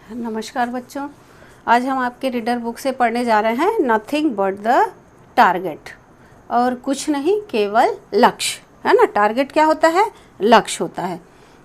नमस्कार बच्चों, आज हम आपके रीडर बुक से पढ़ने जा रहे हैं नथिंग बट द टारगेट। और कुछ नहीं, केवल लक्ष्य, है ना। टारगेट क्या होता है? लक्ष्य होता है।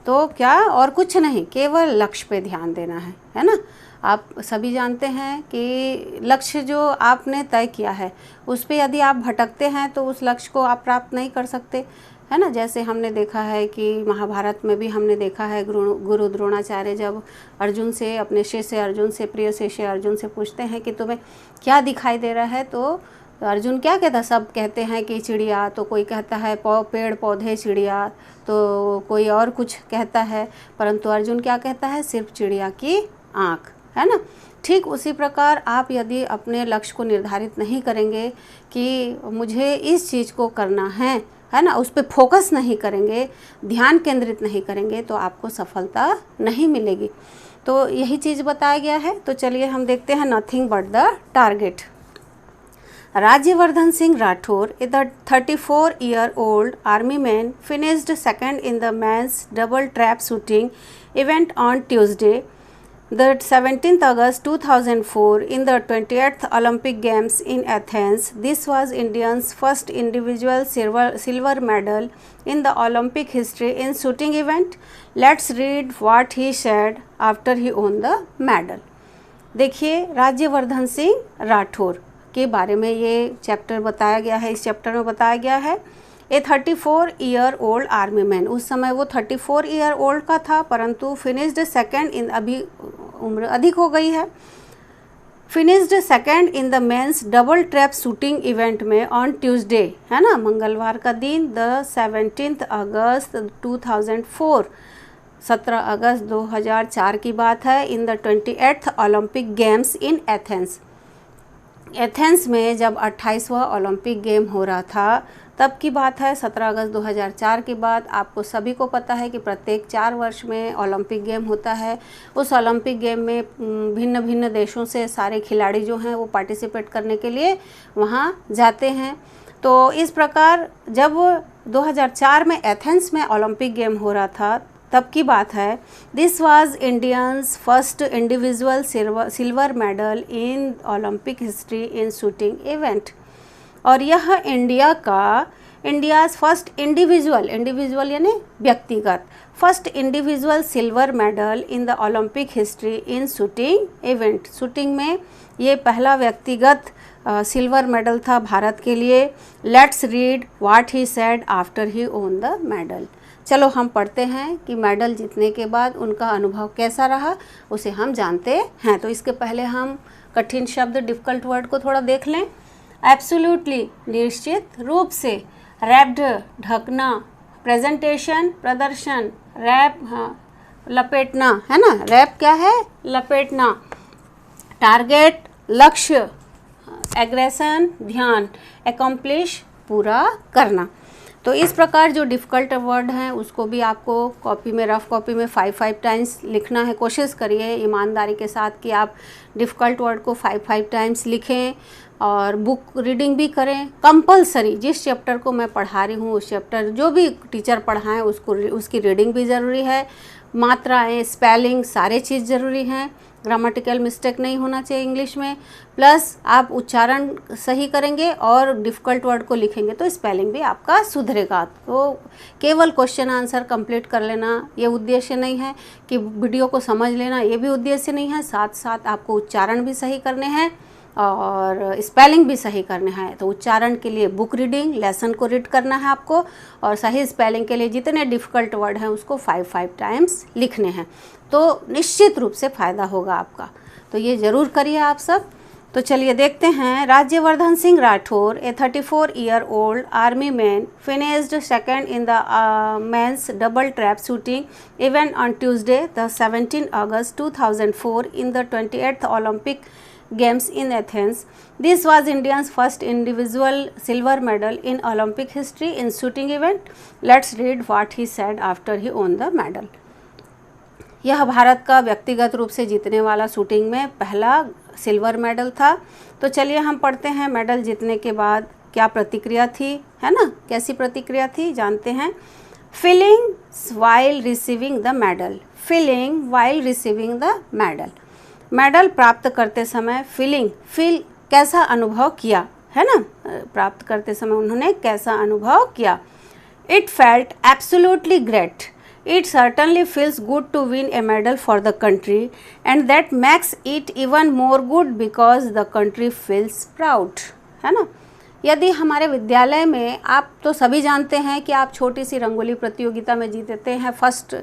तो क्या और कुछ नहीं, केवल लक्ष्य पे ध्यान देना है ना। आप सभी जानते हैं कि लक्ष्य जो आपने तय किया है उस पे यदि आप भटकते हैं तो उस लक्ष्य को आप प्राप्त नहीं कर सकते, है ना। जैसे हमने देखा है कि महाभारत में भी हमने देखा है, गुरु द्रोणाचार्य जब अर्जुन से, अपने शिष्य अर्जुन से, प्रिय शिष्य अर्जुन से पूछते हैं कि तुम्हें क्या दिखाई दे रहा है, तो अर्जुन क्या कहता? सब कहते हैं कि चिड़िया, तो कोई कहता है पेड़ पौधे चिड़िया, तो कोई और कुछ कहता है, परंतु अर्जुन क्या कहता है? सिर्फ चिड़िया की आँख, है ना। ठीक उसी प्रकार आप यदि अपने लक्ष्य को निर्धारित नहीं करेंगे कि मुझे इस चीज़ को करना है ना, उस पर फोकस नहीं करेंगे, ध्यान केंद्रित नहीं करेंगे, तो आपको सफलता नहीं मिलेगी। तो यही चीज़ बताया गया है। तो चलिए हम देखते हैं nothing but the target. Rajyavardhan Singh Rathore, the 34-year-old army man, finished second in the men's double trap shooting event on Tuesday, the 17th August 2004, in the 20th Olympic Games in Athens. This was India's first individual silver medal in the Olympic history in shooting event. Let's read what he said after he won the medal. देखिए, राज्यवर्धन सिंह राठौर के बारे में ये chapter बताया गया है। इस chapter में बताया गया है ए 34-year-old आर्मी मैन। उस समय वो 34-year-old का था, परंतु फिनिश्ड सेकंड इन, अभी उम्र अधिक हो गई है, finished second in the men's double trap shooting event में ऑन ट्यूसडे, है ना, मंगलवार का दिन, द 17 अगस्त 2004, 17 अगस्त 2004 की बात है, in the 28th Olympic games in Athens. Athens में जब 28वां ओलंपिक गेम हो रहा था तब की बात है, 17 अगस्त 2004 की बात। आपको सभी को पता है कि प्रत्येक 4 वर्ष में ओलंपिक गेम होता है। उस ओलंपिक गेम में भिन्न भिन्न देशों से सारे खिलाड़ी जो हैं वो पार्टिसिपेट करने के लिए वहाँ जाते हैं। तो इस प्रकार जब 2004 में एथेंस में ओलंपिक गेम हो रहा था तब की बात है। This was Indians first individual silver medal in Olympic history in shooting event. और यह इंडियाज़ फर्स्ट इंडिविजुअल यानी व्यक्तिगत, first individual silver medal in the Olympic history in shooting event. Shooting में ये पहला व्यक्तिगत सिल्वर मेडल था भारत के लिए। Let's read what he said after he own the medal. चलो हम पढ़ते हैं कि मेडल जीतने के बाद उनका अनुभव कैसा रहा, उसे हम जानते हैं। तो इसके पहले हम कठिन शब्द, डिफ़िकल्ट वर्ड को थोड़ा देख लें। एब्सोल्युटली, निश्चित रूप से। रैप्ड, ढकना। प्रेजेंटेशन, प्रदर्शन। रैप, हाँ, लपेटना, है ना। रैप क्या है? लपेटना। टारगेट, लक्ष्य। एग्रेशन, ध्यान। एकम्प्लिश, पूरा करना। तो इस प्रकार जो डिफ़िकल्ट वर्ड हैं उसको भी आपको कॉपी में, रफ कॉपी में 5 टाइम्स लिखना है। कोशिश करिए ईमानदारी के साथ कि आप डिफ़िकल्ट वर्ड को 5 टाइम्स लिखें और बुक रीडिंग भी करें कंपलसरी। जिस चैप्टर को मैं पढ़ा रही हूँ उस चैप्टर जो भी टीचर पढ़ाएं उसकी रीडिंग भी ज़रूरी है। मात्राएं, स्पेलिंग, सारे चीज़ ज़रूरी हैं। ग्रामेटिकल मिस्टेक नहीं होना चाहिए इंग्लिश में। प्लस आप उच्चारण सही करेंगे और डिफ़िकल्ट वर्ड को लिखेंगे तो स्पेलिंग भी आपका सुधरेगा। तो केवल क्वेश्चन आंसर कंप्लीट कर लेना ये उद्देश्य नहीं है, कि वीडियो को समझ लेना ये भी उद्देश्य नहीं है। साथ साथ आपको उच्चारण भी सही करने हैं और स्पेलिंग भी सही करना है। तो उच्चारण के लिए बुक रीडिंग, लेसन को रीड करना है आपको, और सही स्पेलिंग के लिए जितने डिफ़िकल्ट वर्ड हैं उसको 5 टाइम्स लिखने हैं। तो निश्चित रूप से फ़ायदा होगा आपका। तो ये ज़रूर करिए आप सब। तो चलिए देखते हैं। राज्यवर्धन सिंह राठौर, ए 34-year-old army man, finished second in the men's double trap shooting event on Tuesday, the 17th August 2004, in the 28th Olympic Games in Athens. This was India's first individual silver medal in Olympic history in shooting event. Let's read what he said after he won the medal. यह भारत का व्यक्तिगत रूप से जीतने वाला shooting में पहला silver medal था। तो चलिए हम पढ़ते हैं मेडल जीतने के बाद क्या प्रतिक्रिया थी, है ना। कैसी प्रतिक्रिया थी जानते हैं। Feeling while receiving the medal, feeling while receiving the medal. Medal प्राप्त करते समय फील कैसा अनुभव किया, है ना, प्राप्त करते समय उन्होंने कैसा अनुभव किया। It felt absolutely great, it certainly feels good to win a medal for the country and that makes it even more good because the country feels proud, है ना। यदि हमारे विद्यालय में, आप तो सभी जानते हैं कि आप छोटी सी रंगोली प्रतियोगिता में जीतते हैं, फर्स्ट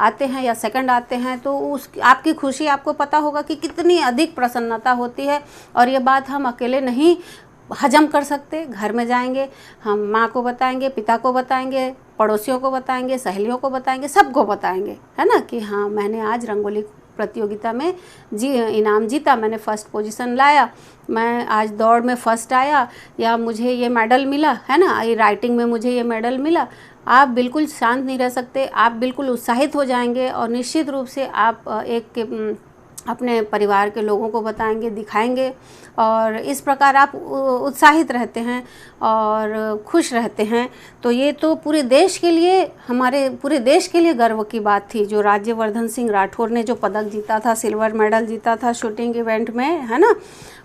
आते हैं या सेकंड आते हैं, तो उस आपकी खुशी आपको पता होगा कि कितनी अधिक प्रसन्नता होती है। और ये बात हम अकेले नहीं हजम कर सकते, घर में जाएंगे, हम माँ को बताएंगे, पिता को बताएंगे, पड़ोसियों को बताएंगे, सहेलियों को बताएंगे, सबको बताएंगे, है ना, कि हाँ मैंने आज रंगोली प्रतियोगिता में इनाम जीता, मैंने फर्स्ट पोजीशन लाया, मैं आज दौड़ में फर्स्ट आया, या मुझे ये मेडल मिला, है ना, ये राइटिंग में मुझे ये मेडल मिला। आप बिल्कुल शांत नहीं रह सकते, आप बिल्कुल उत्साहित हो जाएंगे और निश्चित रूप से आप अपने परिवार के लोगों को बताएंगे, दिखाएंगे, और इस प्रकार आप उत्साहित रहते हैं और खुश रहते हैं। तो ये तो पूरे देश के लिए, हमारे पूरे देश के लिए गर्व की बात थी। जो राज्यवर्धन सिंह राठौर ने जो पदक जीता था, सिल्वर मेडल जीता था शूटिंग इवेंट में, है ना,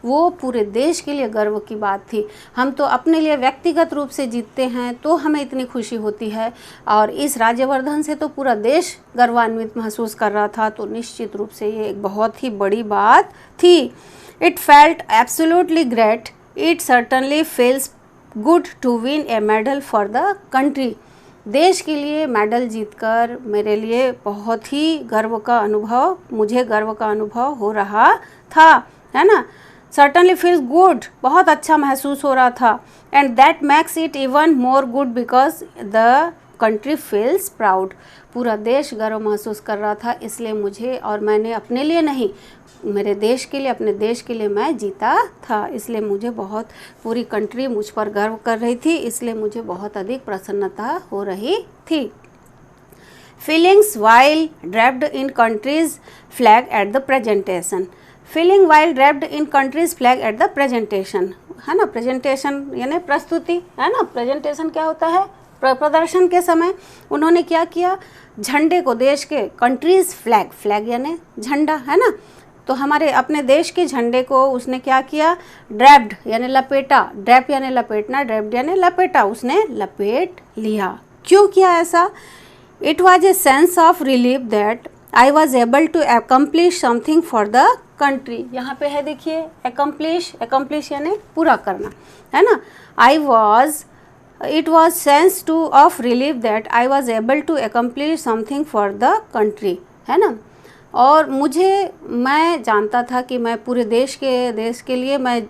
वो पूरे देश के लिए गर्व की बात थी। हम तो अपने लिए व्यक्तिगत रूप से जीतते हैं तो हमें इतनी खुशी होती है, और इस राज्यवर्धन से तो पूरा देश गर्वान्वित महसूस कर रहा था। तो निश्चित रूप से ये एक बहुत ही बड़ी बात थी। It felt absolutely great, it certainly feels good to win a medal for the country. देश के लिए मेडल जीतकर मेरे लिए बहुत ही गर्व का अनुभव, मुझे गर्व का अनुभव हो रहा था, है ना। सर्टनली फील्स गुड, बहुत अच्छा महसूस हो रहा था, and that makes it even more good because the country feels proud. पूरा देश गर्व महसूस कर रहा था, इसलिए मुझे, और मैंने अपने लिए नहीं, मेरे देश के लिए, अपने देश के लिए मैं जीता था, इसलिए मुझे बहुत, पूरी कंट्री मुझ पर गर्व कर रही थी, इसलिए मुझे बहुत अधिक प्रसन्नता हो रही थी। Feelings while draped in countries flag at the presentation. Feeling while draped in countries flag at the presentation, है ना, प्रेजेंटेशन यानी प्रस्तुति, है ना, प्रेजेंटेशन क्या होता है, प्रदर्शन के समय उन्होंने क्या किया, झंडे को, देश के, कंट्रीज फ्लैग यानी झंडा, है ना, तो हमारे अपने देश के झंडे को उसने क्या किया, ड्रैप्ड यानी लपेटा, ड्रैप यानी लपेटना, ड्रैप्ड यानी लपेटा, उसने लपेट लिया। क्यों किया ऐसा? It was a sense of relief that I was able to accomplish something for the country. यहाँ पे है देखिए, अकम्प्लिश यानी पूरा करना, है ना। It was sense to of relief that I was able to accomplish something for the country, है ना। और मैं जानता था कि मैं पूरे देश के लिए मैं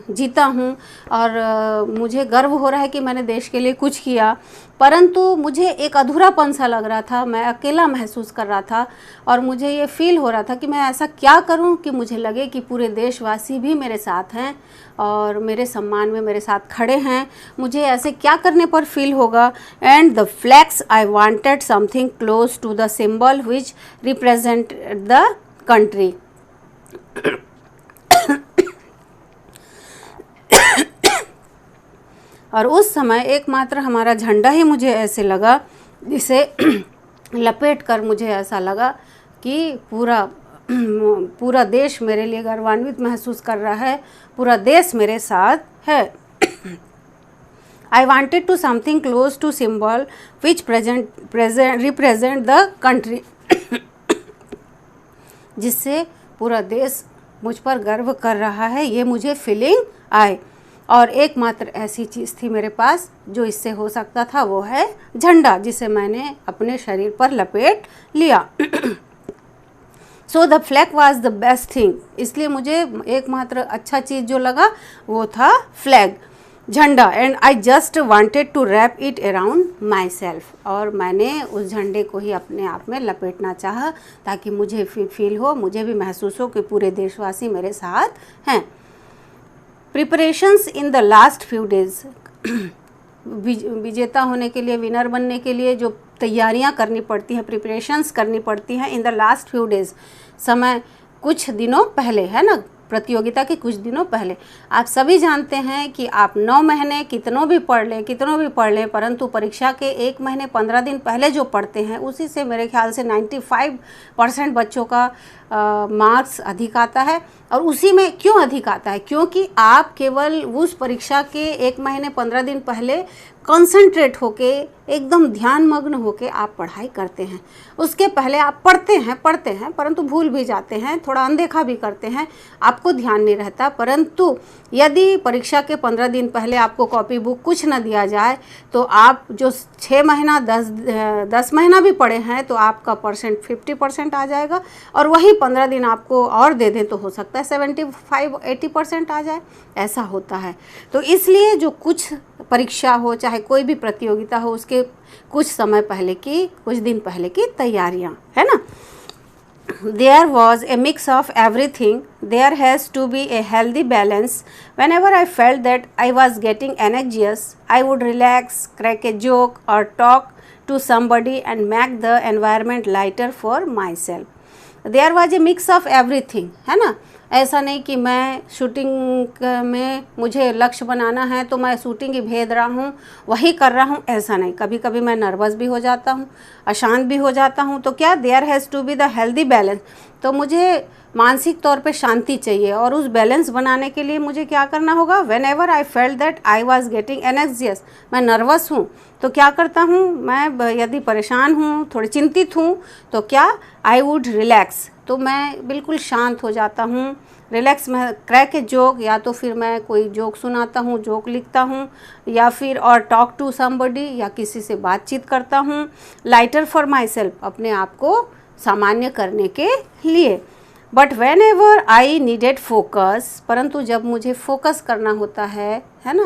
जीता हूँ, और मुझे गर्व हो रहा है कि मैंने देश के लिए कुछ किया, परंतु मुझे एक अधूरापन सा लग रहा था, मैं अकेला महसूस कर रहा था, और मुझे ये फील हो रहा था कि मैं ऐसा क्या करूं कि मुझे लगे कि पूरे देशवासी भी मेरे साथ हैं और मेरे सम्मान में मेरे साथ खड़े हैं। मुझे ऐसे क्या करने पर फील होगा? And the flags I wanted something close to the symbol which represent the country. और उस समय एकमात्र हमारा झंडा ही मुझे ऐसे लगा, जिसे लपेट कर मुझे ऐसा लगा कि पूरा देश मेरे लिए गर्वान्वित महसूस कर रहा है, पूरा देश मेरे साथ है। I wanted to something close to symbol which represent the country, जिससे पूरा देश मुझ पर गर्व कर रहा है, ये मुझे फीलिंग आई। और एकमात्र ऐसी चीज़ थी मेरे पास जो इससे हो सकता था, वो है झंडा, जिसे मैंने अपने शरीर पर लपेट लिया। So the flag was the best thing, इसलिए मुझे एकमात्र अच्छा चीज़ जो लगा वो था फ्लैग, झंडा। And I just wanted to wrap it around my self, और मैंने उस झंडे को ही अपने आप में लपेटना चाहा, ताकि मुझे फील हो, मुझे भी महसूस हो कि पूरे देशवासी मेरे साथ हैं। Preparations in the last few days, विजेता होने के लिए, विनर बनने के लिए जो तैयारियां करनी पड़ती हैं, प्रिपरेशंस करनी पड़ती हैं in the last few days, समय कुछ दिनों पहले, है ना, प्रतियोगिता के कुछ दिनों पहले। आप सभी जानते हैं कि आप 9 महीने कितनों भी पढ़ लें, परंतु परीक्षा के 1 महीने 15 दिन पहले जो पढ़ते हैं उसी से मेरे ख्याल से 95% बच्चों का मार्क्स अधिक आता है। और उसी में क्यों अधिक आता है? क्योंकि आप केवल उस परीक्षा के 1 महीने 15 दिन पहले कंसंट्रेट होके, एकदम ध्यान मग्न होके आप पढ़ाई करते हैं। उसके पहले आप पढ़ते हैं परंतु भूल भी जाते हैं, थोड़ा अनदेखा भी करते हैं, आपको ध्यान नहीं रहता। परंतु यदि परीक्षा के 15 दिन पहले आपको कॉपी बुक कुछ न दिया जाए तो आप जो 6 महीना 10 महीना भी पढ़े हैं तो आपका परसेंट 50% आ जाएगा, और वही 15 दिन आपको और दे दें तो हो सकता है 75-80% आ जाए, ऐसा होता है। तो इसलिए जो कुछ परीक्षा हो, चाहे कोई भी प्रतियोगिता हो, उसके कुछ दिन पहले की तैयारियां, है ना। There was a mix of everything. There has to be a healthy balance. Whenever I felt that I was getting anxious, I would relax, crack a joke or talk to somebody and make the environment lighter for myself. There was a mix of everything, है ना। ऐसा नहीं कि मैं shooting में मुझे लक्ष्य बनाना है तो मैं शूटिंग ही भेद रहा हूँ, वही कर रहा हूँ, ऐसा नहीं। कभी कभी मैं नर्वस भी हो जाता हूँ, अशांत भी हो जाता हूँ, तो क्या there has to be the healthy balance. तो मुझे मानसिक तौर पे शांति चाहिए, और उस बैलेंस बनाने के लिए मुझे क्या करना होगा? When ever I felt that I was getting एनेक्सियस, मैं नर्वस हूँ तो क्या करता हूँ मैं? यदि परेशान हूँ, थोड़ी चिंतित हूँ, तो क्या? आई वुड रिलैक्स, तो मैं बिल्कुल शांत हो जाता हूँ। रिलैक्स में क्रैक ए जोक, या तो फिर मैं कोई जोक सुनाता हूँ, जोक लिखता हूँ, या फिर और टॉक टू समबडी, या किसी से बातचीत करता हूँ। लाइटर फॉर माई सेल्फ, अपने आप को सामान्य करने के लिए। But when ever I needed focus, परंतु जब मुझे फोकस करना होता है ना,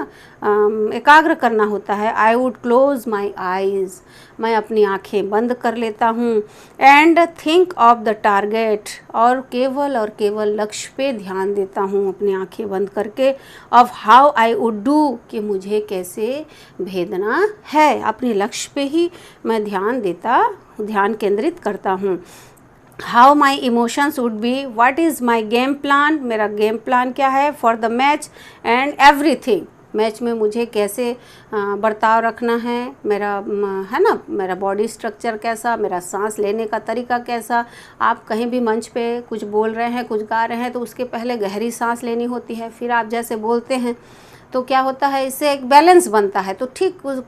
एकाग्र करना होता है, I would close my eyes, मैं अपनी आँखें बंद कर लेता हूँ। And think of the target, और केवल लक्ष्य पे ध्यान देता हूँ अपनी आँखें बंद करके। Of how I would do, कि मुझे कैसे भेदना है, अपने लक्ष्य पे ही मैं ध्यान केंद्रित करता हूँ। How my emotions would be, what is my game plan, मेरा गेम प्लान क्या है for the match and everything, match में मुझे कैसे बर्ताव रखना है, मेरा है ना, मेरा बॉडी स्ट्रक्चर कैसा, मेरा सांस लेने का तरीका कैसा। आप कहीं भी मंच पे कुछ बोल रहे हैं, कुछ गा रहे हैं, तो उसके पहले गहरी सांस लेनी होती है, फिर आप जैसे बोलते हैं तो क्या होता है, इससे एक बैलेंस बनता है। तो ठीक उस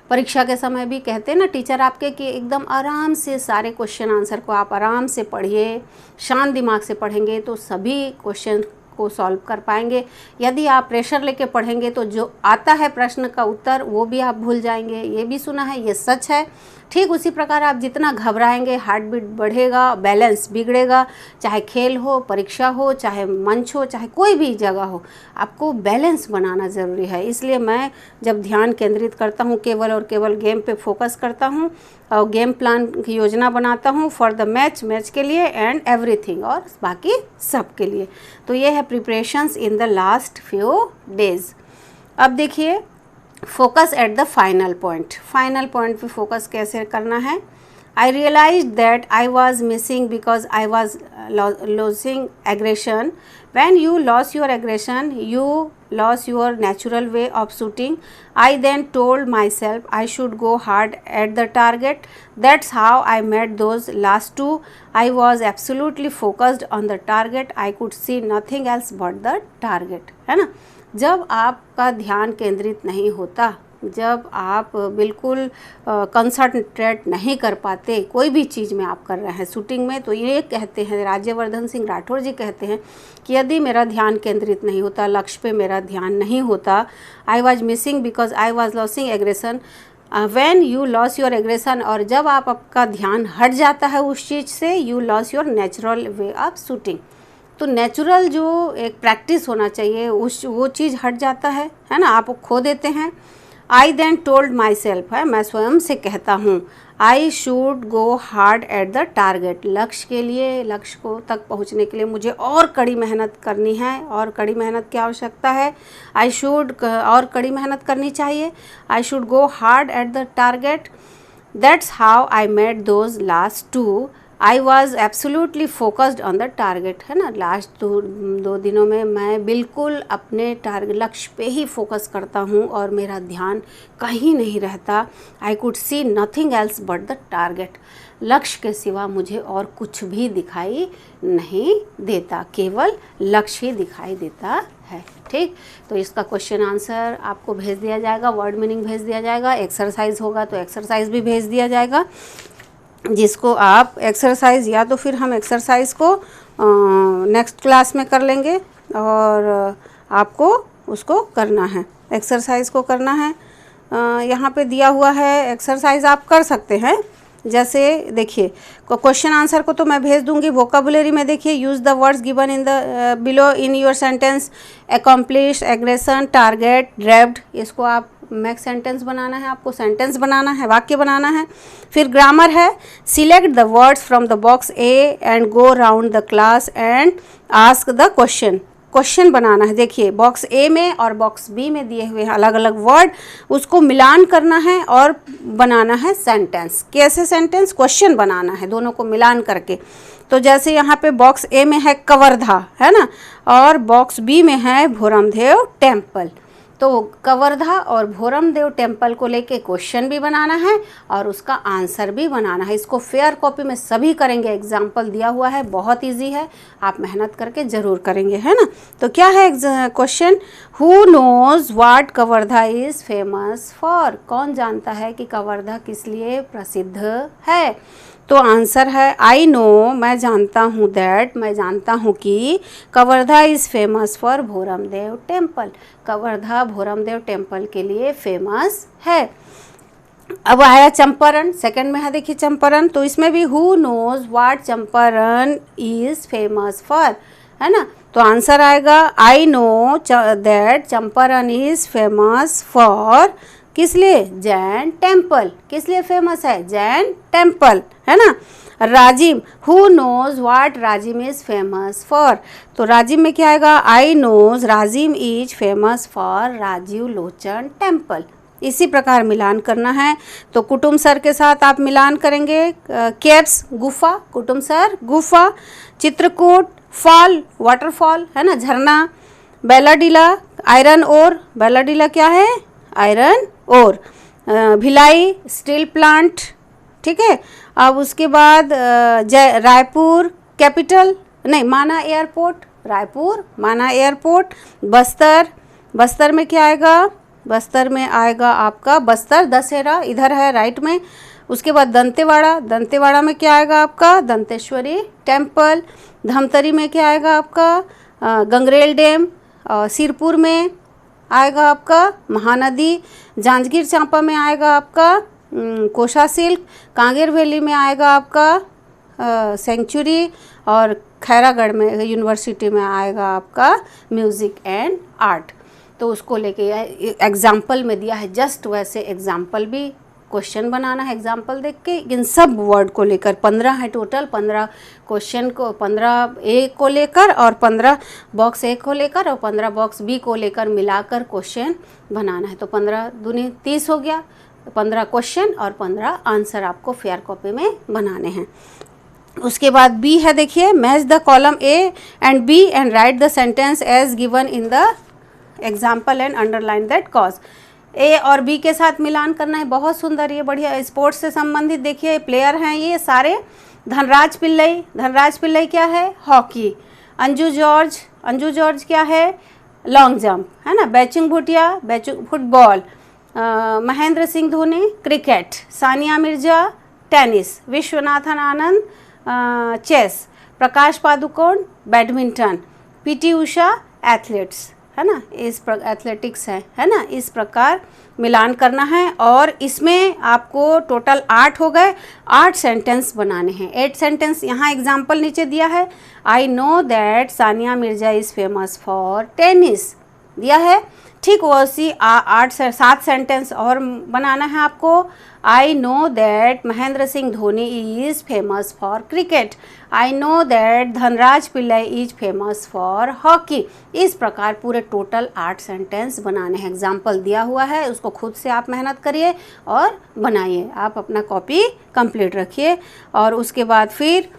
परीक्षा के समय भी कहते हैं ना टीचर आपके कि एकदम आराम से सारे क्वेश्चन आंसर को आप आराम से पढ़िए, शांत दिमाग से पढ़ेंगे तो सभी क्वेश्चन को सॉल्व कर पाएंगे। यदि आप प्रेशर लेके पढ़ेंगे तो जो आता है प्रश्न का उत्तर वो भी आप भूल जाएंगे। ये भी सुना है, ये सच है। ठीक उसी प्रकार आप जितना घबराएंगे हार्ट बीट बढ़ेगा, बैलेंस बिगड़ेगा। चाहे खेल हो, परीक्षा हो, चाहे मंच हो, चाहे कोई भी जगह हो, आपको बैलेंस बनाना ज़रूरी है। इसलिए मैं जब ध्यान केंद्रित करता हूँ केवल और केवल गेम पे फोकस करता हूँ और गेम प्लान की योजना बनाता हूँ फॉर द मैच के लिए एंड एवरीथिंग, और बाकी सब के लिए। तो ये है preparations in the last few days. अब देखिए focus at the final point पे फोकस कैसे करना है। I realized that I was missing because I was losing aggression. When you lost your aggression, you lost your natural way of shooting. I then told myself I should go hard at the target. That's how I made those last two. I was absolutely focused on the target. I could see nothing else but the target. है ना, जब आपका ध्यान केंद्रित नहीं होता, जब आप बिल्कुल कंसंट्रेट नहीं कर पाते कोई भी चीज़ में आप कर रहे हैं शूटिंग में, तो ये कहते हैं राज्यवर्धन सिंह राठौर जी कहते हैं कि यदि मेरा ध्यान केंद्रित नहीं होता, लक्ष्य पे मेरा ध्यान नहीं होता, I was missing because I was losing aggression. When you loss your aggression, और जब आपका ध्यान हट जाता है उस चीज़ से, you loss your natural way of shooting. तो नेचुरल जो एक प्रैक्टिस होना चाहिए वो चीज़ हट जाता है ना, आप खो देते हैं। आई देन टोल्ड माई सेल्फ, है मैं स्वयं से कहता हूँ, आई should go hard at the target, लक्ष्य के लिए, लक्ष्य को तक पहुँचने के लिए मुझे और कड़ी मेहनत करनी है, और कड़ी मेहनत की आवश्यकता है। आई शुड और कड़ी मेहनत करनी चाहिए। I should go hard at the target, that's how I made those last two. I was absolutely focused on the target, है ना। लास्ट दो दिनों में मैं बिल्कुल अपने टारगेट लक्ष्य पे ही फोकस करता हूँ और मेरा ध्यान कहीं नहीं रहता। I could see nothing else but the target, लक्ष्य के सिवा मुझे और कुछ भी दिखाई नहीं देता, केवल लक्ष्य ही दिखाई देता है। ठीक, तो इसका क्वेश्चन आंसर आपको भेज दिया जाएगा, वर्ड मीनिंग भेज दिया जाएगा, एक्सरसाइज होगा तो एक्सरसाइज भी भेज दिया जाएगा, जिसको आप एक्सरसाइज या तो फिर हम एक्सरसाइज को नेक्स्ट क्लास में कर लेंगे और आपको उसको करना है, एक्सरसाइज को करना है। यहाँ पे दिया हुआ है एक्सरसाइज, आप कर सकते हैं। जैसे देखिए क्वेश्चन आंसर को तो मैं भेज दूंगी, वोकाबुलरी में देखिए use the words given in the below in your sentence, accomplish, aggression, target, derived, इसको आप मैक सेंटेंस बनाना है, आपको सेंटेंस बनाना है, वाक्य बनाना है। फिर ग्रामर है, select the words from the box A and go round the class and ask the question, question बनाना है। देखिए बॉक्स ए में और बॉक्स बी में दिए हुए हैं अलग अलग वर्ड, उसको मिलान करना है और बनाना है सेंटेंस। कैसे सेंटेंस? क्वेश्चन बनाना है दोनों को मिलान करके। तो जैसे यहाँ पे बॉक्स ए में है कवर्धा, है ना, और बॉक्स बी में है भोरमदेव टेम्पल। तो कवर्धा और भोरमदेव टेम्पल को लेके क्वेश्चन भी बनाना है और उसका आंसर भी बनाना है। इसको फेयर कॉपी में सभी करेंगे, एग्जाम्पल दिया हुआ है, बहुत इजी है, आप मेहनत करके ज़रूर करेंगे, है ना। तो क्या है question? Who nose what Kawardha is famous for, कौन जानता है कि कवर्धा किस लिए प्रसिद्ध है? तो आंसर है आई नो, मैं जानता हूँ, दैट, मैं जानता हूँ कि Kawardha is famous for Bhoramdev temple, Kawardha Bhoramdev temple के लिए फेमस है। अब आया चंपारण, सेकंड में है देखिए चंपारण, तो इसमें भी who knows what Champaran is famous for, है ना। तो आंसर आएगा I know that Champaran is famous for, किस लिए? जैन टेम्पल, किस लिए फेमस है? जैन टेम्पल, है ना। Rajim, who knows what Rajim is famous for, तो राजिम में क्या आएगा? I knows Rajim is famous for Rajiv Lochan temple. इसी प्रकार मिलान करना है। तो कुटुम सर के साथ आप मिलान करेंगे, केव्स गुफा, कुटुम सर गुफा, चित्रकूट फॉल वाटरफॉल, है ना, झरना, बेलाडीला आयरन ओर, बेलाडीला क्या है? Iron ore, Bhilai steel plant, ठीक है। अब उसके बाद रायपुर कैपिटल, नहीं, माना एयरपोर्ट, रायपुर माना एयरपोर्ट, बस्तर, बस्तर में क्या आएगा? बस्तर में आएगा आपका बस्तर दशहरा, इधर है राइट में। उसके बाद दंतेवाड़ा, दंतेवाड़ा में क्या आएगा आपका? दंतेश्वरी टेम्पल। धमतरी में क्या आएगा आपका? गंगरेल डैम। सिरपुर में आएगा आपका महानदी। जांजगीर चांपा में आएगा आपका कोशा सिल्क। कांगेर वैली में आएगा आपका सेंचुरी। और खैरागढ़ में यूनिवर्सिटी में आएगा आपका म्यूज़िक एंड आर्ट। तो उसको लेके एग्जाम्पल में दिया है, जस्ट वैसे एग्जाम्पल भी क्वेश्चन बनाना है, एग्जाम्पल देख के इन सब वर्ड को लेकर 15 है टोटल, 15 क्वेश्चन को, 15 ए को लेकर और 15 बॉक्स ए को लेकर और 15 बॉक्स बी को लेकर मिलाकर क्वेश्चन बनाना है। तो 15 दूनी 30 हो गया, 15 क्वेश्चन और 15 आंसर आपको फेयर कॉपी में बनाने हैं। उसके बाद बी है देखिए, match the column A and B and write the sentence as given in the example and underline that clause. A और बी के साथ मिलान करना है, बहुत सुंदर, ये बढ़िया स्पोर्ट्स से संबंधित देखिए प्लेयर हैं ये सारे। धनराज पिल्लई, धनराज पिल्लई क्या है? हॉकी। अंजू जॉर्ज, अंजू जॉर्ज क्या है? लॉन्ग जंप, है ना। Baichung Bhutia, Baichung football. Mahendra Singh Dhoni cricket. Sania Mirza tennis. Viswanathan Anand chess. Prakash Padukone badminton. PT Usha athletes, है ना, इस एथलेटिक्स है ना। इस प्रकार मिलान करना है और इसमें आपको टोटल 8 हो गए, 8 सेंटेंस बनाने हैं। 8 सेंटेंस यहाँ एग्जाम्पल नीचे दिया है। आई know that Sania Mirza is famous for tennis दिया है। ठीक वैसी 8 से 7 सेंटेंस और बनाना है आपको। आई know that Mahendra Singh Dhoni is famous for cricket. I know that Dhanraj Pillai is famous for hockey. इस प्रकार पूरे टोटल 8 सेंटेंस बनाने हैं। एग्जाम्पल दिया हुआ है, उसको खुद से आप मेहनत करिए और बनाइए। आप अपना कॉपी कंप्लीट रखिए। और उसके बाद फिर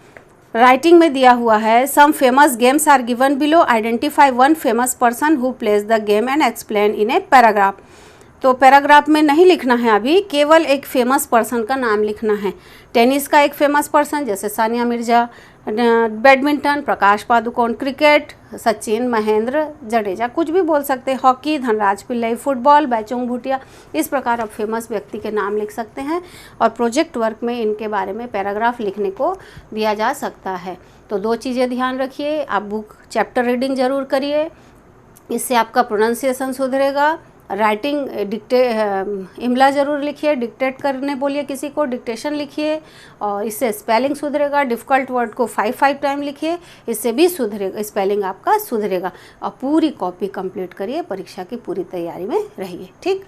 राइटिंग में दिया हुआ है, some famous games are given below, identify one famous person who plays the game and explain in a paragraph. तो पैराग्राफ में नहीं लिखना है अभी, केवल एक फेमस पर्सन का नाम लिखना है। टेनिस का एक फेमस पर्सन जैसे सानिया मिर्जा, बैडमिंटन प्रकाश पादुकोण, क्रिकेट सचिन, महेंद्र जडेजा, कुछ भी बोल सकते हैं। Hockey Dhanraj Pillai, football Baichung Bhutia. इस प्रकार आप फेमस व्यक्ति के नाम लिख सकते हैं और प्रोजेक्ट वर्क में इनके बारे में पैराग्राफ लिखने को दिया जा सकता है। तो 2 चीज़ें ध्यान रखिए, आप बुक चैप्टर रीडिंग ज़रूर करिए, इससे आपका प्रोनाउंसिएशन सुधरेगा। राइटिंग इमला ज़रूर लिखिए, डिक्टेट करने बोलिए किसी को, डिक्टेशन लिखिए और इससे स्पेलिंग सुधरेगा। डिफ़िकल्ट वर्ड को 5 टाइम लिखिए, इससे भी सुधरेगा, स्पेलिंग आपका सुधरेगा। और पूरी कॉपी कंप्लीट करिए, परीक्षा की पूरी तैयारी में रहिए। ठीक।